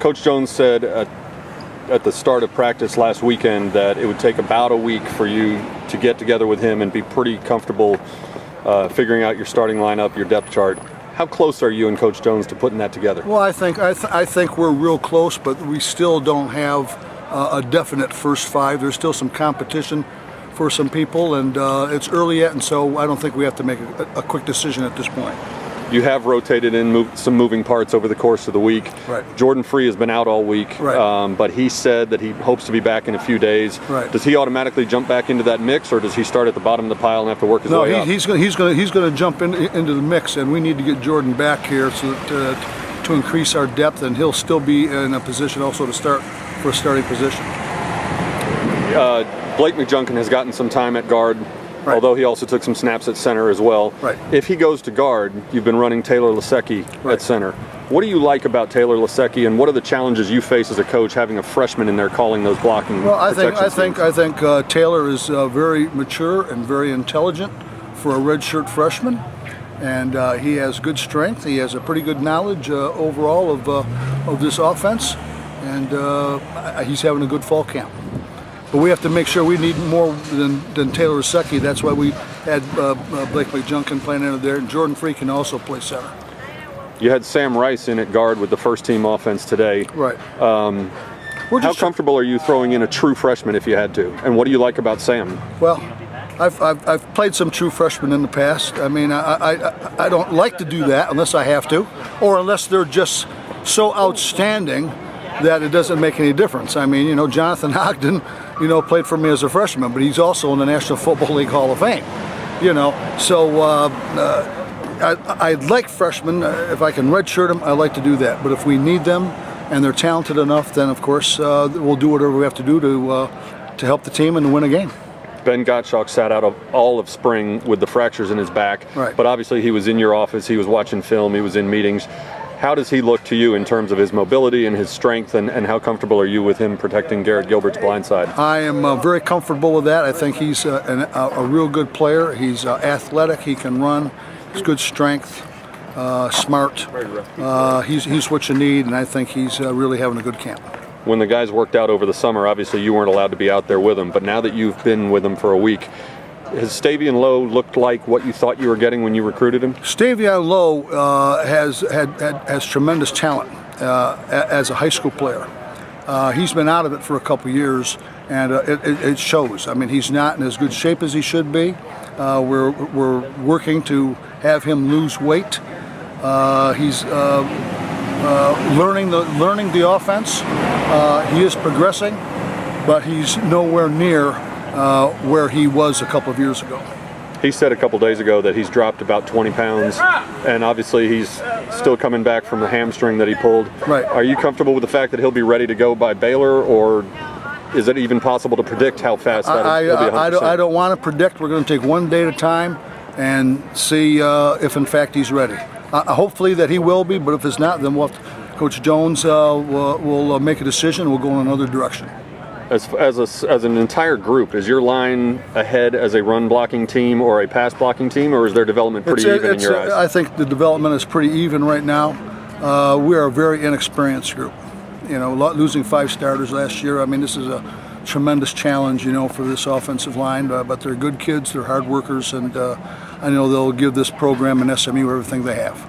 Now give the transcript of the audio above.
Coach Jones said at the start of practice last weekend that it would take about a week for you to get together with him and be pretty comfortable figuring out your starting lineup, your depth chart. How close are you and Coach Jones to putting that together? Well, I think we're real close, but we still don't have a definite first five. There's still some competition for some people, and it's early yet, and so I don't think we have to make a quick decision at this point. You have rotated in some moving parts over the course of the week. Right. Jordan Free has been out all week, right. But he said that he hopes to be back in a few days. Right. Does he automatically jump back into that mix, or does he start at the bottom of the pile and have to work his way up? No, he's going to jump into the mix, and we need to get Jordan back here so that, to increase our depth, and he'll still be in a position also to start for a starting position. Blake McJunkin has gotten some time at guard. Right. Although he also took some snaps at center as well. Right. If he goes to guard, you've been running Taylor Lisicki at center. What do you like about Taylor Lisicki, and what are the challenges you face as a coach having a freshman in there calling those blocking? Well, I think Taylor is very mature and very intelligent for a redshirt freshman, and he has good strength. He has a pretty good knowledge overall of this offense, and he's having a good fall camp. But we have to make sure we need more than Taylor Lisicki. That's why we had Blake McJunkin playing in there, and Jordan Free can also play center. You had Sam Rice in at guard with the first-team offense today. Right. How comfortable are you throwing in a true freshman if you had to? And what do you like about Sam? Well, I've played some true freshmen in the past. I mean, I don't like to do that unless I have to, or unless they're just so outstanding that it doesn't make any difference. I mean, Jonathan Ogden, played for me as a freshman, but he's also in the National Football League Hall of Fame. So I like freshmen. If I can redshirt them, I like to do that. But if we need them and they're talented enough, then of course we'll do whatever we have to do to help the team and to win a game. Ben Gottschalk sat out of all of spring with the fractures in his back, right. But obviously he was in your office, he was watching film, he was in meetings. How does he look to you in terms of his mobility and his strength, and how comfortable are you with him protecting Garrett Gilbert's blind side? I am very comfortable with that. I think he's a real good player. He's athletic, he can run, he's good strength, smart. He's what you need, and I think he's really having a good camp. When the guys worked out over the summer, obviously you weren't allowed to be out there with them, but now that you've been with them for a week, has Davion Lo looked like what you thought you were getting when you recruited him? Davion Lo has tremendous talent as a high school player. He's been out of it for a couple years, and it shows. I mean, he's not in as good shape as he should be. We're working to have him lose weight. He's learning the offense. He is progressing, but he's nowhere near where he was a couple of years ago. He said a couple days ago that he's dropped about 20 pounds, and obviously he's still coming back from the hamstring that he pulled. Right. Are you comfortable with the fact that he'll be ready to go by Baylor, or is it even possible to predict how fast he'll be 100%? I don't want to predict. We're going to take one day at a time and see if in fact he's ready. Hopefully that he will be, but if it's not, then Coach Jones will make a decision. We'll go in another direction. As an entire group, is your line ahead as a run blocking team or a pass blocking team, or is their development pretty even in your eyes? I think the development is pretty even right now. We are a very inexperienced group. Losing 5 starters last year. I mean, this is a tremendous challenge, for this offensive line. But they're good kids, they're hard workers, and I know they'll give this program and SMU everything they have.